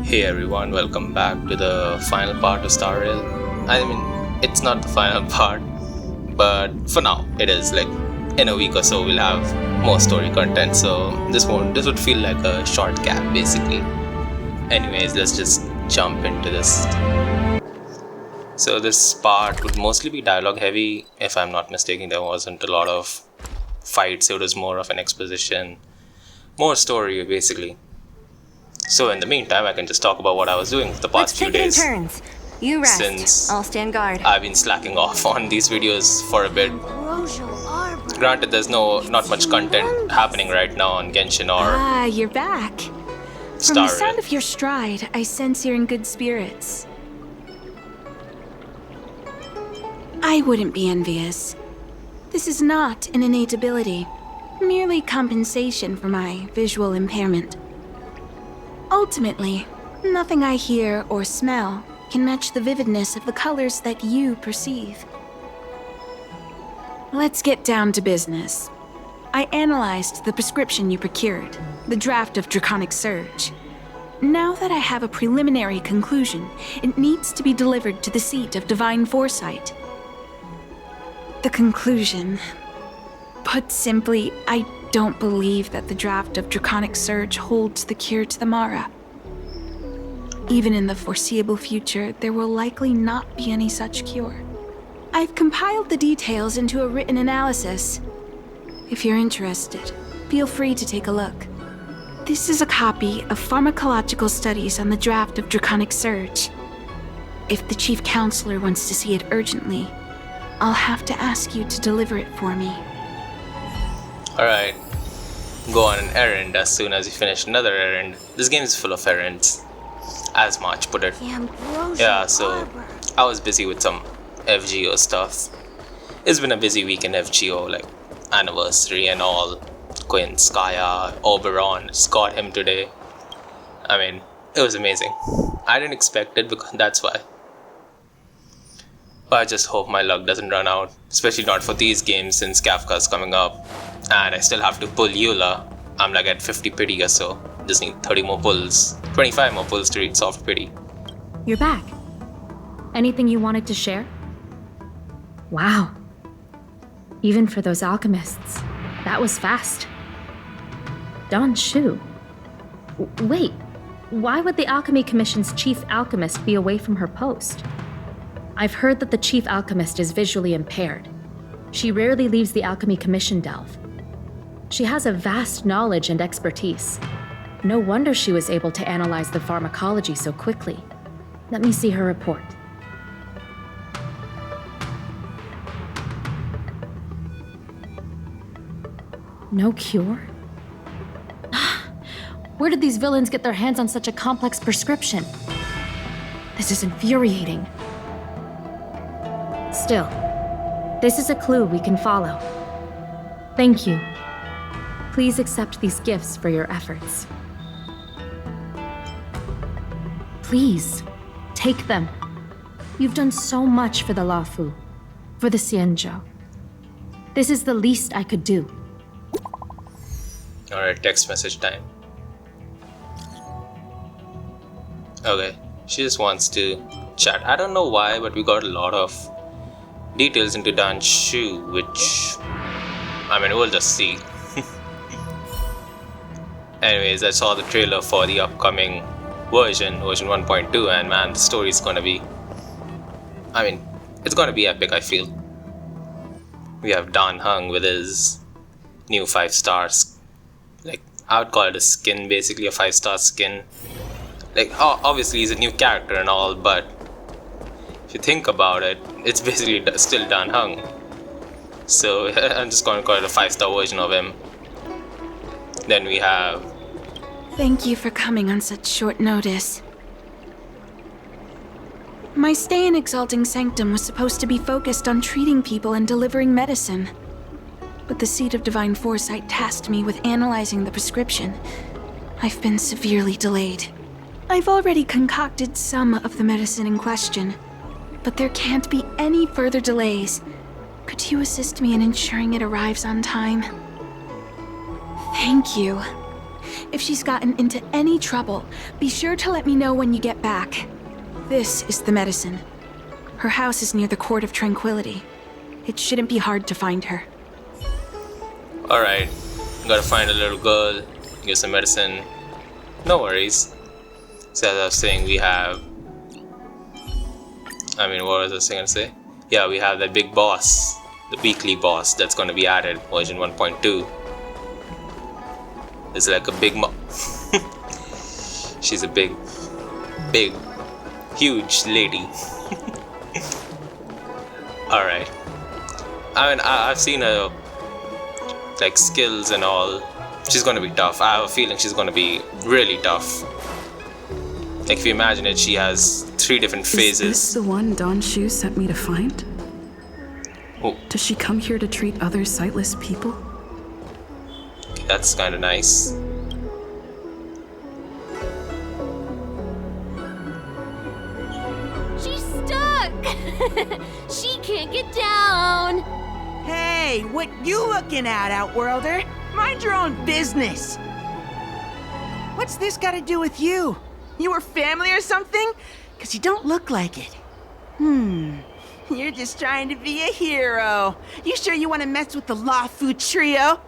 Hey everyone, welcome back to the final part of Star Rail. I mean, it's not the final part, but for now it is. Like in a week or so we'll have more story content, so this would feel like a short gap basically. Anyways, let's just jump into this. So this part would mostly be dialogue heavy. If I'm not mistaken, there wasn't a lot of fights, it was more of an exposition, more story basically. So in the meantime, I can just talk about what I was doing for the past few days. Turns. You rest. Since I'll stand guard. I've been slacking off on these videos for a bit. Granted, there's not much content happening right now on Genshin or you're back. Star From the Rail. sound of your stride, I sense you're in good spirits. I wouldn't be envious. This is not an innate ability, merely compensation for my visual impairment. Ultimately, nothing I hear or smell can match the vividness of the colors that you perceive. Let's get down to business. I analyzed the prescription you procured, the draft of Draconic Surge. Now that I have a preliminary conclusion, it needs to be delivered to the seat of Divine Foresight. The conclusion. Put simply, I don't believe that the draft of Draconic Surge holds the cure to the Mara. Even in the foreseeable future, there will likely not be any such cure. I've compiled the details into a written analysis. If you're interested, feel free to take a look. This is a copy of pharmacological studies on the draft of Draconic Surge. If the Chief Counselor wants to see it urgently, I'll have to ask you to deliver it for me. Alright, go on an errand as soon as you finish another errand. This game is full of errands, as March put it. Yeah, so I was busy with some FGO stuff. It's been a busy week in FGO, like anniversary and all. Quinn, Skya, Oberon, just got him today. I mean, it was amazing. I didn't expect it, because that's why. But I just hope my luck doesn't run out, especially not for these games since Kafka's coming up. And I still have to pull Eula. I'm like at 50 pity or so. Just need 30 more pulls, 25 more pulls to reach soft pity. You're back. Anything you wanted to share? Wow. Even for those alchemists, that was fast. Dan Shu. Wait, why would the Alchemy Commission's chief alchemist be away from her post? I've heard that the chief alchemist is visually impaired. She rarely leaves the Alchemy Commission delve. She has a vast knowledge and expertise. No wonder she was able to analyze the pharmacology so quickly. Let me see her report. No cure? Where did these villains get their hands on such a complex prescription? This is infuriating. Still, this is a clue we can follow. Thank you. Please accept these gifts for your efforts. Please, take them. You've done so much for the Lafu, for the Xianzhou. This is the least I could do. Alright, text message time. Okay, she just wants to chat. I don't know why, but we got a lot of details into Dan Shu, which, I mean, we'll just see. Anyways, I saw the trailer for the upcoming version 1.2, and man, the story's gonna be, I mean, it's gonna be epic, I feel. We have Dan Heng with his new 5 stars. Like, I would call it a skin, basically a 5-star skin. Like, obviously he's a new character and all, but if you think about it, it's basically still Dan Heng. So I'm just going to call it a 5-star version of him. Then we have... Thank you for coming on such short notice. My stay in Exalting Sanctum was supposed to be focused on treating people and delivering medicine. But the Seat of Divine Foresight tasked me with analyzing the prescription. I've been severely delayed. I've already concocted some of the medicine in question, but there can't be any further delays. Could you assist me in ensuring it arrives on time? Thank you. If she's gotten into any trouble, be sure to let me know when you get back. This is the medicine. Her house is near the Court of Tranquility. It shouldn't be hard to find her. Alright, gotta find a little girl, give some medicine. No worries. So as I was saying, we have... what was I gonna say? Yeah, we have that big boss, the weekly boss that's gonna be added, version 1.2. It's like a big She's a big, huge lady. Alright. I've seen her, like, skills and all. She's gonna be tough. I have a feeling she's gonna be really tough. Like, if you imagine it, she has 3 different phases. Is this the one Dan Shu sent me to find? Oh. Does she come here to treat other sightless people? That's kind of nice. She's stuck! She can't get down! Hey, what you looking at, Outworlder? Mind your own business! What's this got to do with you? You were family or something? 'Cause you don't look like it. You're just trying to be a hero. You sure you want to mess with the Lafu trio?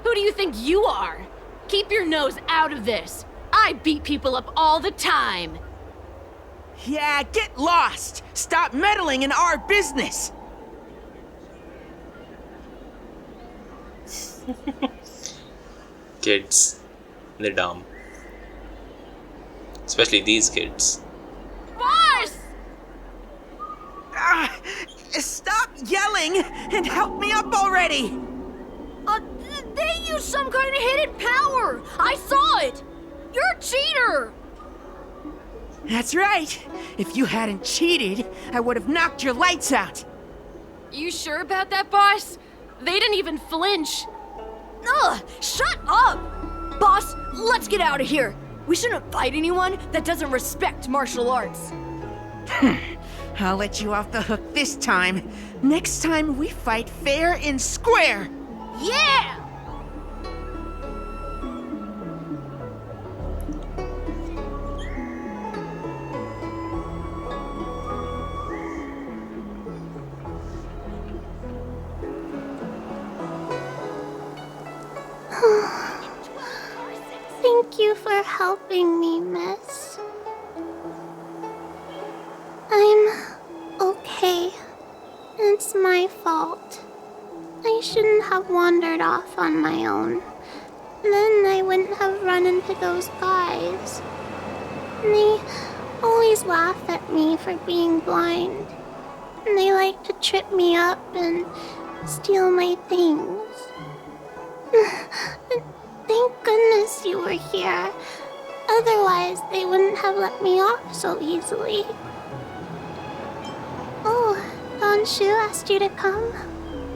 Who do you think you are? Keep your nose out of this. I beat people up all the time. Yeah, get lost! Stop meddling in our business! Kids, they're dumb. Especially these kids. Boss! Stop yelling and help me up already! They used some kind of hidden power! I saw it! You're a cheater! That's right. If you hadn't cheated, I would have knocked your lights out. You sure about that, boss? They didn't even flinch. Ugh! Shut up! Boss, let's get out of here. We shouldn't fight anyone that doesn't respect martial arts. I'll let you off the hook this time. Next time we fight fair and square. Yeah! Thank you for helping me, miss. I'm okay. It's my fault. I shouldn't have wandered off on my own. Then I wouldn't have run into those guys. They always laugh at me for being blind. And they like to trip me up and steal my things. Thank goodness you were here. Otherwise, they wouldn't have let me off so easily. Oh, Dan Shu asked you to come?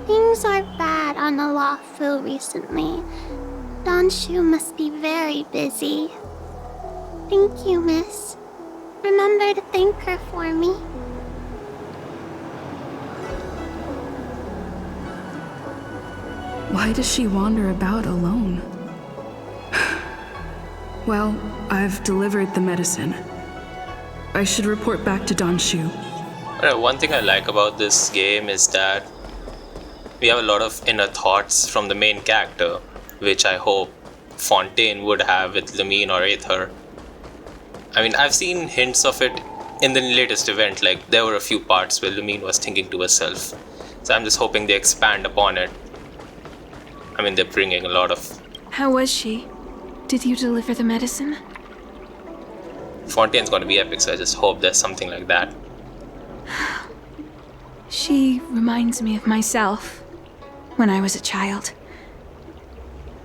Things are bad on the Lafu recently. Dan Shu must be very busy. Thank you, miss. Remember to thank her for me. Why does she wander about alone? Well, I've delivered the medicine. I should report back to Dan Shu. One thing I like about this game is that we have a lot of inner thoughts from the main character, which I hope Fontaine would have with Lumine or Aether. I mean, I've seen hints of it in the latest event, like there were a few parts where Lumine was thinking to herself. So I'm just hoping they expand upon it. I mean, they're bringing a lot of... How was she? Did you deliver the medicine? Fontaine's gonna be epic, so I just hope there's something like that. She reminds me of myself when I was a child.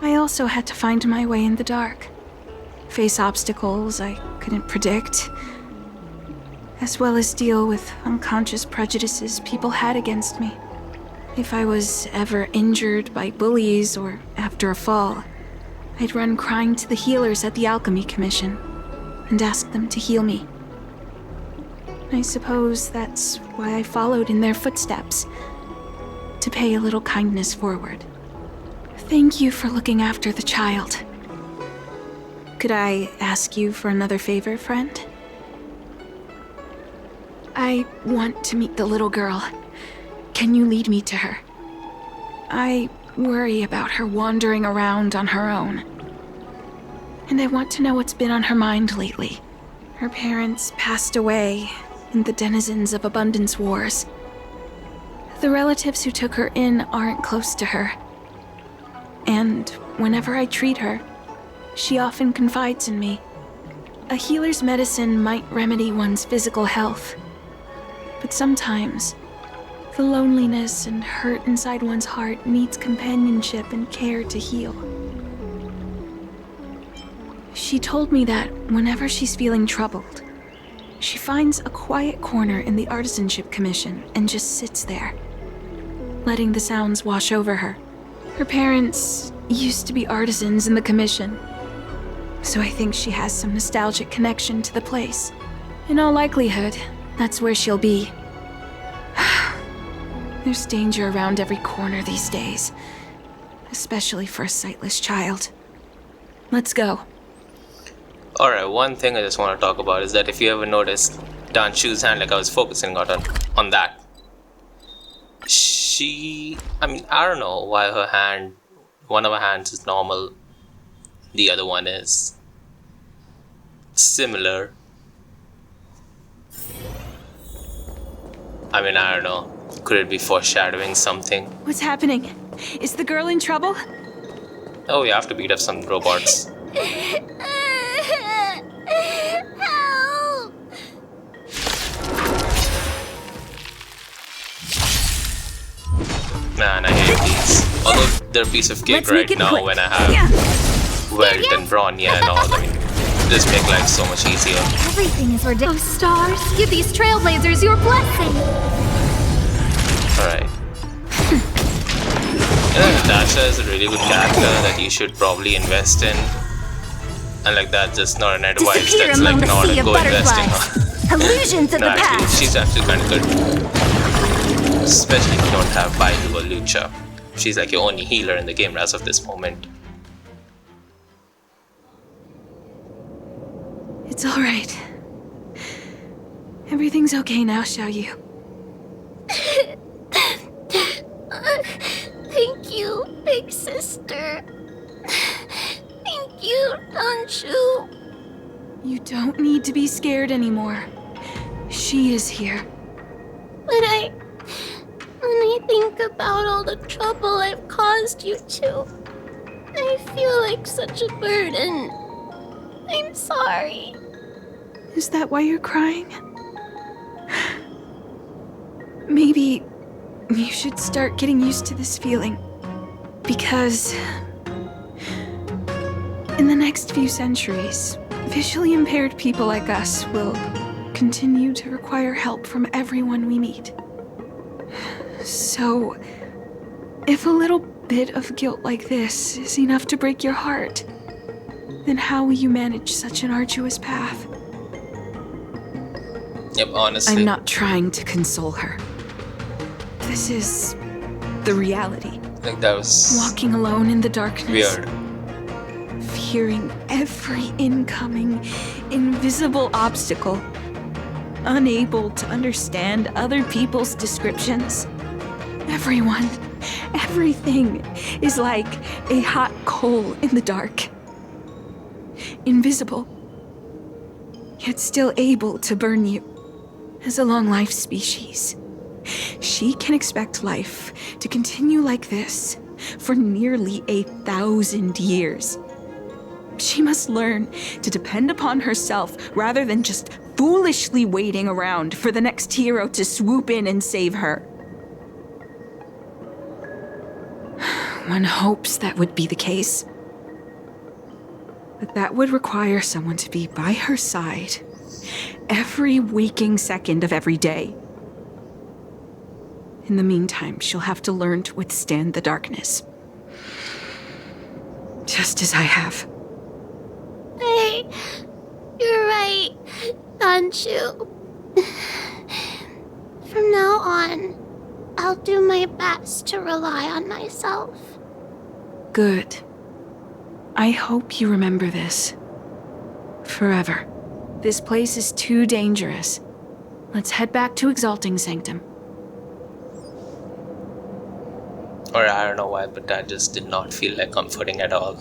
I also had to find my way in the dark, face obstacles I couldn't predict, as well as deal with unconscious prejudices people had against me. If I was ever injured by bullies or after a fall, I'd run crying to the healers at the Alchemy Commission and ask them to heal me. I suppose that's why I followed in their footsteps, to pay a little kindness forward. Thank you for looking after the child. Could I ask you for another favor, friend? I want to meet the little girl. Can you lead me to her? I worry about her wandering around on her own. And I want to know what's been on her mind lately. Her parents passed away in the denizens of Abundance Wars. The relatives who took her in aren't close to her. And whenever I treat her, she often confides in me. A healer's medicine might remedy one's physical health, but sometimes the loneliness and hurt inside one's heart needs companionship and care to heal. She told me that whenever she's feeling troubled, she finds a quiet corner in the Artisanship Commission and just sits there, letting the sounds wash over her. Her parents used to be artisans in the Commission, so I think she has some nostalgic connection to the place. In all likelihood, that's where she'll be. There's danger around every corner these days, especially for a sightless child. Let's go. Alright, one thing I just want to talk about is that if you ever noticed Dan Shu's hand, like I was focusing on that. I don't know why one of her hands is normal, the other one is similar. I don't know. Could it be foreshadowing something? What's happening? Is the girl in trouble? Oh, we have to beat up some robots. Help! Man, I hate these. Although they're a piece of cake right now when I have Welt and Bronya and all. Just make life so much easier. Everything is ridiculous. Oh, stars, give these trailblazers your blessing. Alright. Natasha is a really good character that you should probably invest in. And that's just not an advice, Disappear that's among an the order. sea of Go invest in butterflies. her. Illusions of No, the actually, past. she's actually kind of good. Especially if you don't have Baidu or Lucha. She's like your only healer in the game as of this moment. It's all right. Everything's okay now, Xiaoyu. Thank you, big sister. Thank you, Dan Shu. You don't need to be scared anymore. She is here. When I think about all the trouble I've caused you two, I feel like such a burden. I'm sorry. Is that why you're crying? Maybe you should start getting used to this feeling. Because in the next few centuries, visually impaired people like us will continue to require help from everyone we meet. So, if a little bit of guilt like this is enough to break your heart, then how will you manage such an arduous path? Yep, honestly. I'm not trying to console her. This is the reality. That was Walking alone in the darkness. weird. Fearing every incoming, invisible obstacle. Unable to understand other people's descriptions. Everyone, everything is like a hot coal in the dark. Invisible, yet still able to burn you. As a long-life species, she can expect life to continue like this for nearly 1,000 years. She must learn to depend upon herself rather than just foolishly waiting around for the next hero to swoop in and save her. One hopes that would be the case. But that would require someone to be by her side every waking second of every day. In the meantime, she'll have to learn to withstand the darkness. Just as I have. Hey, you're right, Dan Shu. From now on, I'll do my best to rely on myself. Good. I hope you remember this. Forever. This place is too dangerous. Let's head back to Exalting Sanctum. Or I don't know why, but that just did not feel like comforting at all.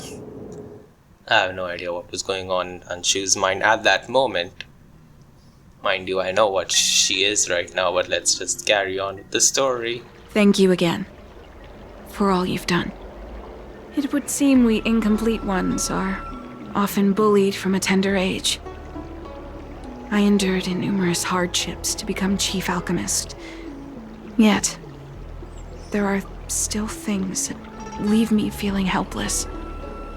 I have no idea what was going on in Anshu's mind at that moment. Mind you, I know what she is right now, but let's just carry on with the story. Thank you again for all you've done. It would seem we incomplete ones are often bullied from a tender age. I endured numerous hardships to become chief alchemist. Yet, there are still things that leave me feeling helpless.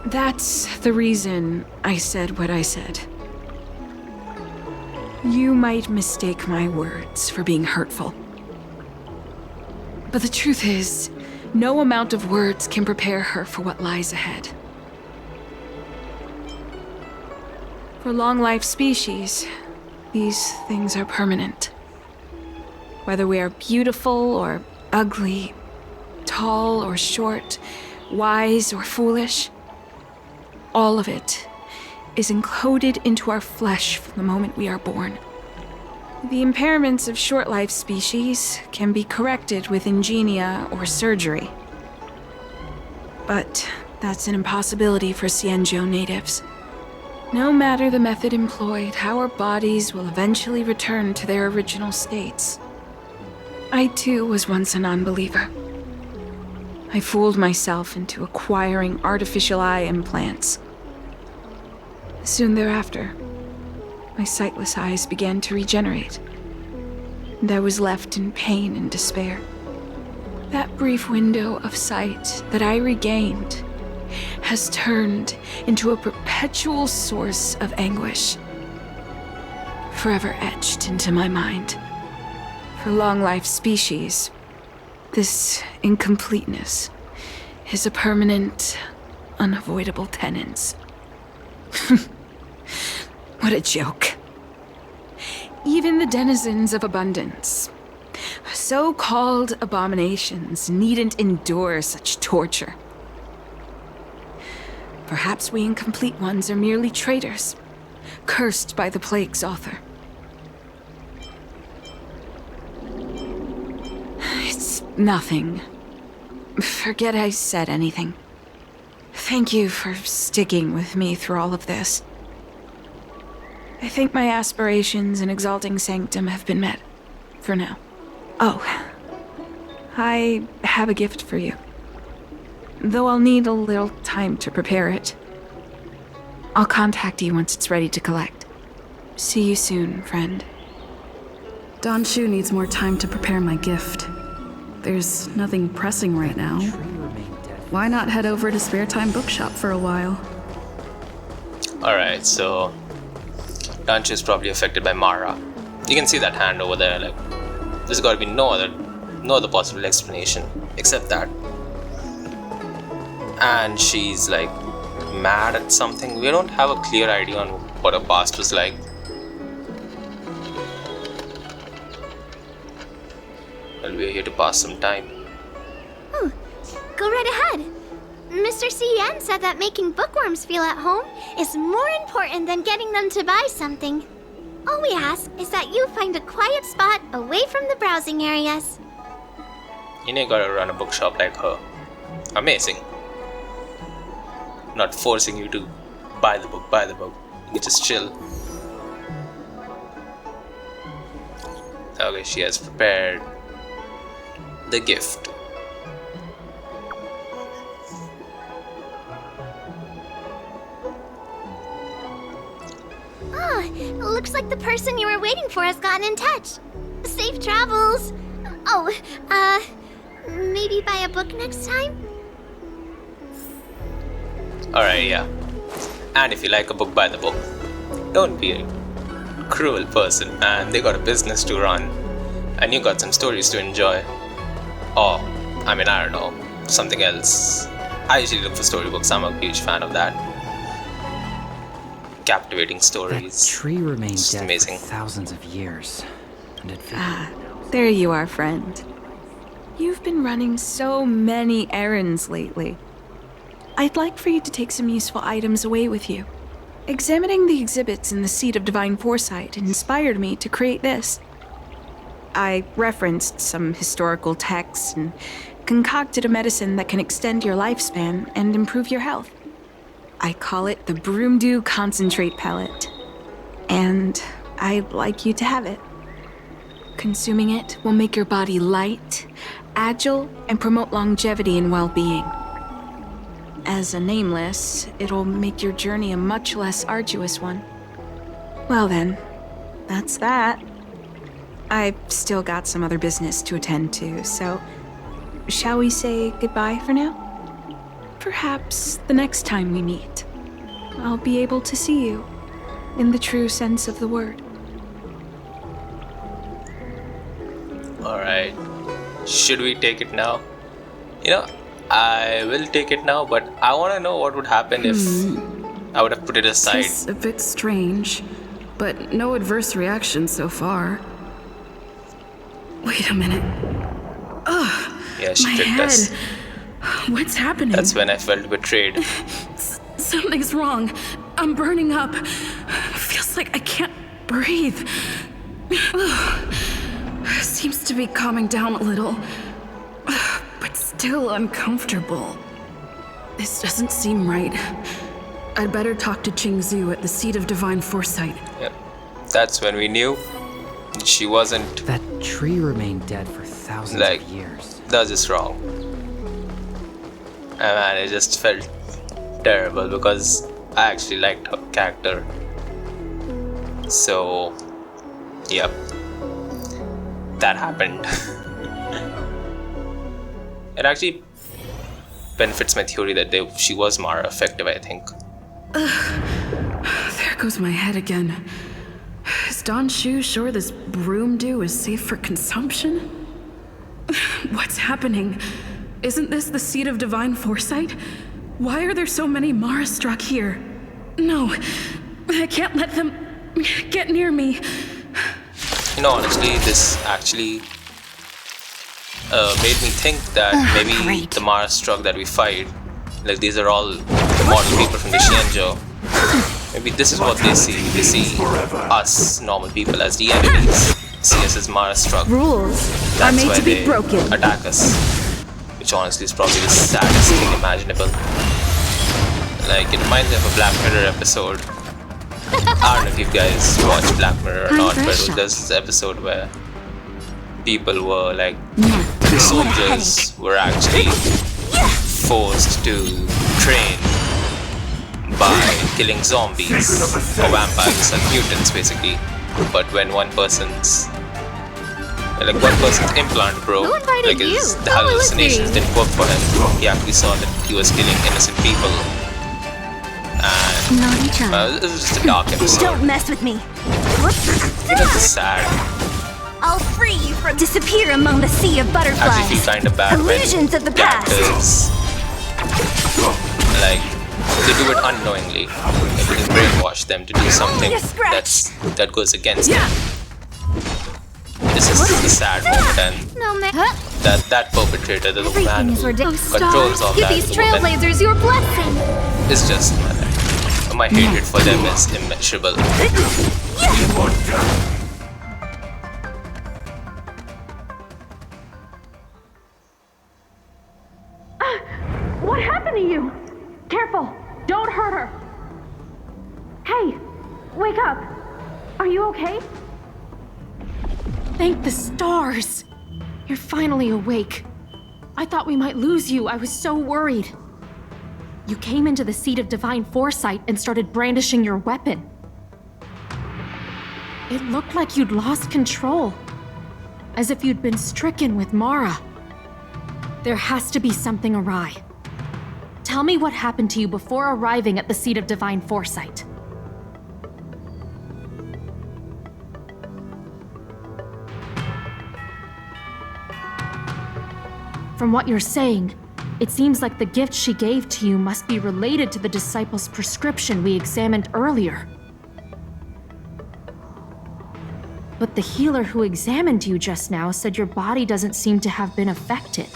That's the reason I said what I said. You might mistake my words for being hurtful. But the truth is, no amount of words can prepare her for what lies ahead. For long-life species, these things are permanent. Whether we are beautiful or ugly, tall or short, wise or foolish, all of it is encoded into our flesh from the moment we are born. The impairments of short-life species can be corrected with ingenia or surgery. But that's an impossibility for Xianzhou natives. No matter the method employed, our bodies will eventually return to their original states. I too was once a non-believer. I fooled myself into acquiring artificial eye implants. Soon thereafter, my sightless eyes began to regenerate, and I was left in pain and despair. That brief window of sight that I regained has turned into a perpetual source of anguish, forever etched into my mind. For long-life species, this incompleteness is a permanent, unavoidable tenance. What a joke. Even the denizens of abundance, so-called abominations, needn't endure such torture. Perhaps we incomplete ones are merely traitors, cursed by the plague's author. It's nothing. Forget I said anything. Thank you for sticking with me through all of this. I think my aspirations in Exalting Sanctum have been met, for now. Oh, I have a gift for you. Though I'll need a little time to prepare it. I'll contact you once it's ready to collect. See you soon, friend. Dan Shu needs more time to prepare my gift. There's nothing pressing right now. Why not head over to Spare Time Bookshop for a while? Alright, so Dan Shu is probably affected by Mara. You can see that hand over there, like there's gotta be no other possible explanation except that. And she's like mad at something. We don't have a clear idea on what her past was like. Well, we're here to pass some time. Oh, go right ahead. Mr. C.N. said that making bookworms feel at home is more important than getting them to buy something. All we ask is that you find a quiet spot away from the browsing areas. You know, you gotta run a bookshop like her. Amazing. Not forcing you to buy the book. You can just chill. Okay, she has prepared the gift. Looks like the person you were waiting for has gotten in touch. Safe travels. Oh, maybe buy a book next time? Alright, yeah. And if you like a book, buy the book. Don't be a cruel person, and they got a business to run. And you got some stories to enjoy. Or, I don't know, something else. I usually look for storybooks, I'm a huge fan of that. Captivating stories. That tree remained Just dead amazing. for thousands of years. And it There you are, friend. You've been running so many errands lately. I'd like for you to take some useful items away with you. Examining the exhibits in the Seat of Divine Foresight inspired me to create this. I referenced some historical texts and concocted a medicine that can extend your lifespan and improve your health. I call it the Broomdew Concentrate Pellet, and I'd like you to have it. Consuming it will make your body light, agile, and promote longevity and well-being. As a nameless, it'll make your journey a much less arduous one. Well then, that's that. I've still got some other business to attend to, so shall we say goodbye for now? Perhaps the next time we meet, I'll be able to see you in the true sense of the word. Alright. Should we take it now? You know, I will take it now, but I want to know what would happen if I would have put it aside. It's a bit strange, but no adverse reaction so far. Wait a minute. Ugh! Yeah, she my tricked head. us. What's happening? That's when I felt betrayed. Something's wrong. I'm burning up. Feels like I can't breathe. Ugh. Seems to be calming down a little, but still uncomfortable. This doesn't seem right. I'd better talk to Qingzhu at the Seat of Divine Foresight. Yep. That's when we knew she wasn't. That tree remained dead for thousands Like, of years. that was just wrong. And man, it just felt terrible because I actually liked her character. So, yep. That happened. It actually benefits my theory that she was more effective, I think. There goes my head again. Is Dan Shu sure this broom dew is safe for consumption? What's happening? Isn't this the Seat of Divine Foresight? Why are there so many Mara struck here? No, I can't let them get near me. You know, honestly, this actually made me think that maybe the Mara struck that we fight, like these are all immortal people from the Xianzhou. Maybe this is what they see. They see us, normal people, as the enemies. See us as Mara struck. Rules That's are made why to be they broken. attack us. Which honestly is probably the saddest thing imaginable. Like, it reminds me of a Black Mirror episode. I don't know if you guys watch Black Mirror or not, but there's this episode where people were like, soldiers were actually forced to train by killing zombies or vampires, like mutants basically. But when one person's implant broke, like the hallucinations didn't work for him. He actually saw that he was killing innocent people. And this is just a dark episode. Don't mess with me. It was just sad. I'll free you from disappear among the sea of butterflies. Actually feel kind of bad Illusions when of the past. characters, like, they do it unknowingly. Like, we can brainwash them to do something that goes against them. This is the sad moment, and No, that perpetrator, the little man who controls all Give that these woman, trailblazers your blessing. is just my hatred for them is immeasurable. What happened to you? Careful! Don't hurt her! Hey! Wake up! Are you okay? Thank the stars! You're finally awake. I thought we might lose you. I was so worried. You came into the Seat of Divine Foresight and started brandishing your weapon. It looked like you'd lost control. As if you'd been stricken with Mara. There has to be something awry. Tell me what happened to you before arriving at the Seat of Divine Foresight. From what you're saying, it seems like the gift she gave to you must be related to the disciple's prescription we examined earlier. But the healer who examined you just now said your body doesn't seem to have been affected.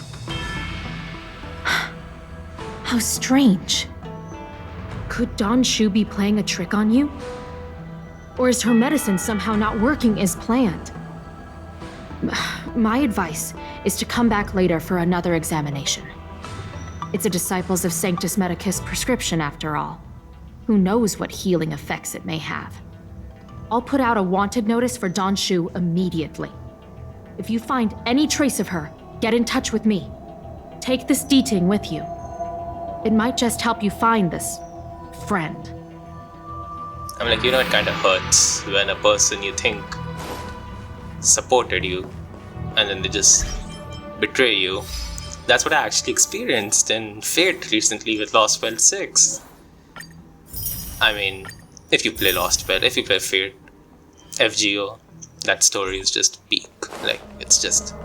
How strange. Could Dan Shu be playing a trick on you? Or is her medicine somehow not working as planned? My advice is to come back later for another examination. It's a Disciples of Sanctus Medicus prescription after all. Who knows what healing effects it may have? I'll put out a wanted notice for Dan Shu immediately. If you find any trace of her, get in touch with me. Take this deting with you. It might just help you find this friend. I'm like, it kind of hurts when a person you think supported you and then they just betray you. That's what I actually experienced in Fate recently with Lost World 6. I mean, if you play Lost World, if you play Fate, FGO, that story is just peak. Like, it's just...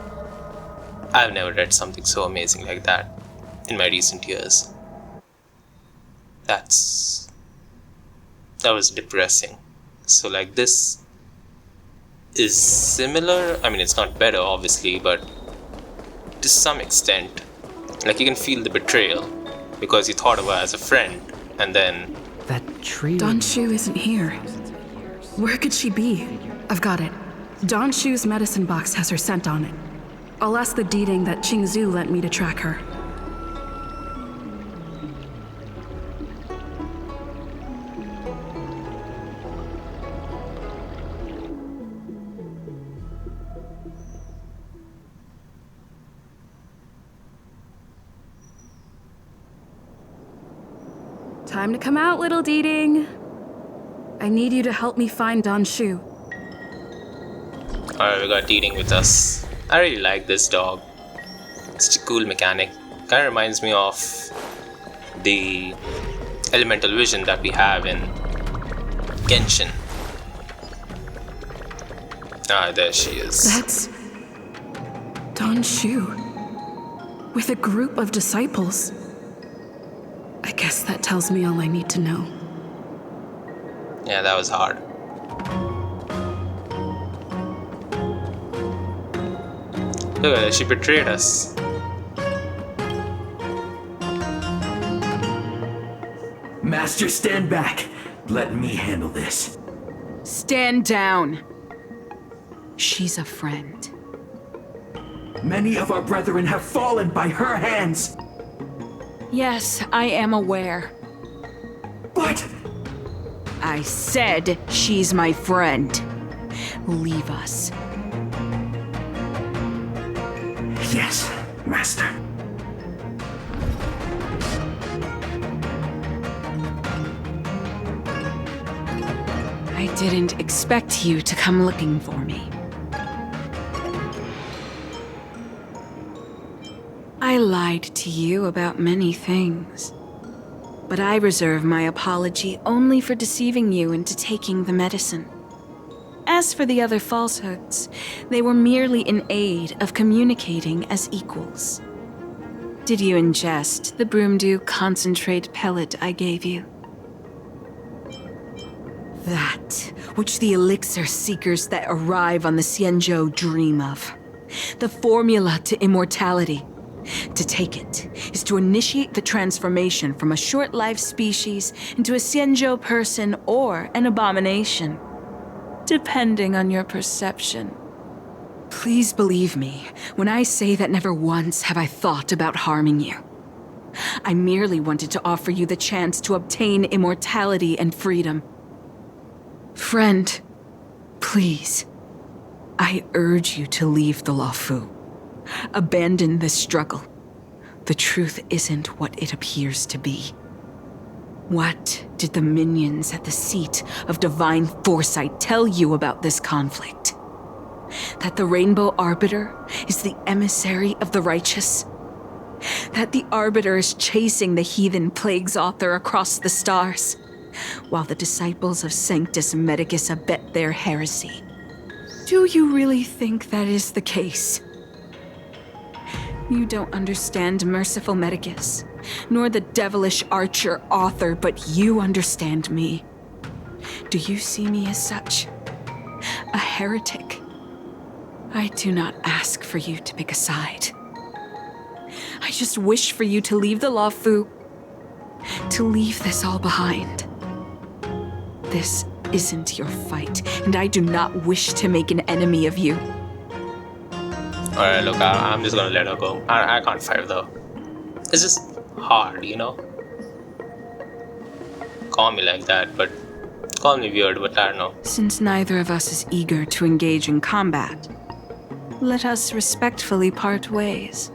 I've never read something so amazing like that in my recent years. That was depressing. So like, this is similar. I mean, it's not better obviously, but to some extent, like, you can feel the betrayal because you thought of her as a friend, and then That tree. Dan Shu isn't here. Where could she be? I've got it. Dan Shu's medicine box has her scent on it. I'll ask the deeding that Qingzhu lent me to track her. Time to come out, little deeding. I need you to help me find Dan Shu. alright, we got eating with us. I really like this dog. It's such a cool mechanic. Kind of reminds me of the elemental vision that we have in Genshin. Ah, there she is. That's Dan Shu. With a group of disciples. I guess that tells me all I need to know. Yeah, that was hard. Look at her, she betrayed us. Master, stand back. Let me handle this. Stand down. She's a friend. Many of our brethren have fallen by her hands. Yes, I am aware. But I said she's my friend. Leave us. yes, Master. I didn't expect you to come looking for me. I lied to you about many things. But I reserve my apology only for deceiving you into taking the medicine. As for the other falsehoods, they were merely in aid of communicating as equals. Did you ingest the Broomdew concentrate pellet I gave you? That which the elixir seekers that arrive on the Xianzhou dream of. The formula to immortality. To take it is to initiate the transformation from a short-lived species into a Xianzhou person or an abomination, depending on your perception. Please believe me when I say that never once have I thought about harming you. I merely wanted to offer you the chance to obtain immortality and freedom. Friend, please, I urge you to leave the Luofu. Abandon this struggle. The truth isn't what it appears to be. What did the minions at the seat of divine foresight tell you about this conflict? That the Rainbow Arbiter is the emissary of the righteous? That the Arbiter is chasing the heathen plagues author across the stars, while the disciples of Sanctus Medicus abet their heresy? Do you really think that is the case? You don't understand Merciful Medicus, nor the devilish archer author, but you understand me. Do you see me as such? A heretic? I do not ask for you to pick a side. I just wish for you to leave the Luofu to leave this all behind. This isn't your fight, and I do not wish to make an enemy of you. Alright, look, I'm just gonna let her go. I can't fight with her. It's just hard, you know? Call me like that, but call me weird, but I don't know. Since neither of us is eager to engage in combat, let us respectfully part ways.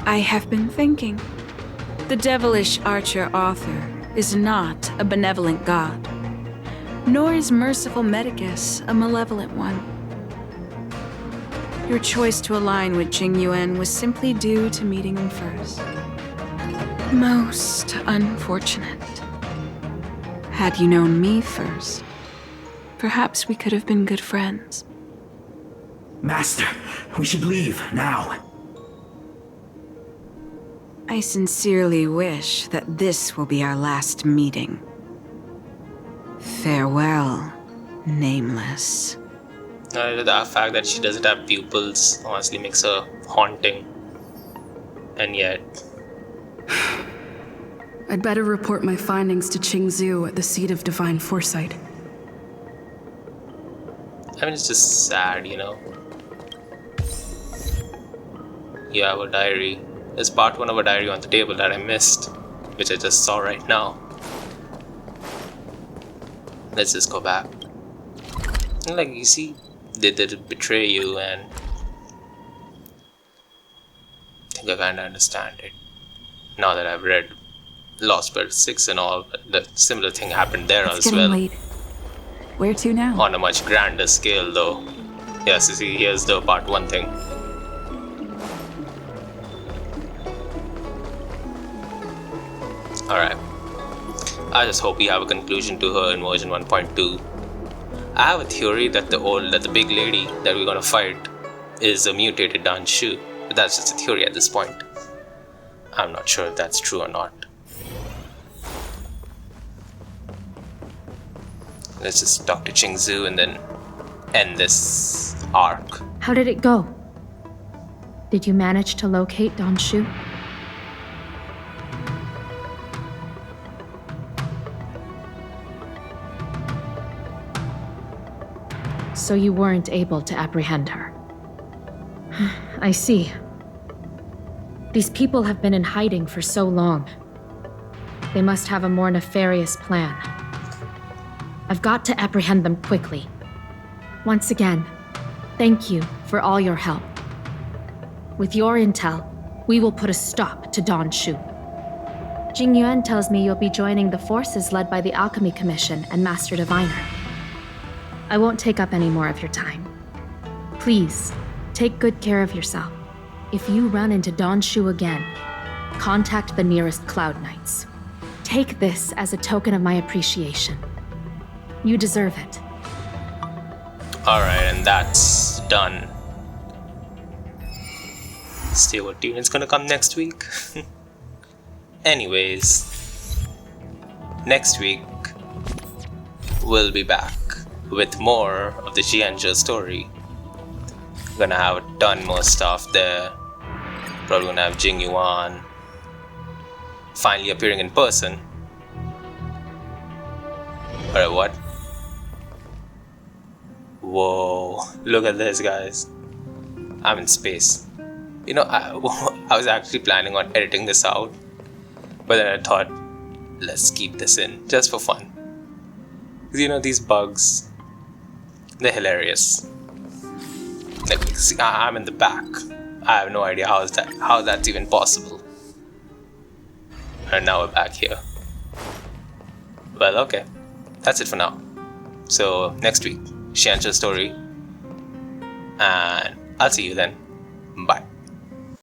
I have been thinking. The devilish archer author is not a benevolent god, nor is merciful Medicus a malevolent one. Your choice to align with Jing Yuan was simply due to meeting him first. Most unfortunate. Had you known me first, perhaps we could have been good friends. Master, we should leave now. I sincerely wish that this will be our last meeting. Farewell, Nameless. The fact that she doesn't have pupils honestly makes her haunting. And yet... I'd better report my findings to Qingzhou at the Seat of Divine Foresight. I mean, it's just sad, you know? You have a diary. There's part 1 of a diary on the table that I missed, which I just saw right now. Let's just go back. And like, you see, they did betray you, and I think I kinda understand it. Now that I've read Lost World 6 and all, the similar thing happened there as well. Late. Where to now? On a much grander scale though. Yes, you see, here's the part 1 thing. Alright. I just hope we have a conclusion to her in version 1.2. I have a theory that the big lady that we're gonna fight is a mutated Dan Shu, but that's just a theory at this point. I'm not sure if that's true or not. Let's just talk to Qingzhou and then end this arc. How did it go? Did you manage to locate Dan Shu? So you weren't able to apprehend her. I see. These people have been in hiding for so long. They must have a more nefarious plan. I've got to apprehend them quickly. Once again, thank you for all your help. With your intel, we will put a stop to Dan Shu. Jing Yuan tells me you'll be joining the forces led by the Alchemy Commission and Master Diviner. I won't take up any more of your time. Please, take good care of yourself. If you run into Dan Shu again, contact the nearest Cloud Knights. Take this as a token of my appreciation. You deserve it. Alright, and that's done. See what demon's gonna come next week. Anyways, next week we'll be back with more of the Jianzhe story. We're gonna have a ton more stuff there. Probably gonna have Jing Yuan finally appearing in person. Alright, what? Whoa, look at this, guys. I'm in space. You know, I was actually planning on editing this out, but then I thought, let's keep this in just for fun. Because you know, these bugs, they're hilarious. Like, see, I'm in the back. I have no idea how that's even possible. And now we're back here. Well, okay. That's it for now. So, next week, Xianzhe story. And I'll see you then. Bye.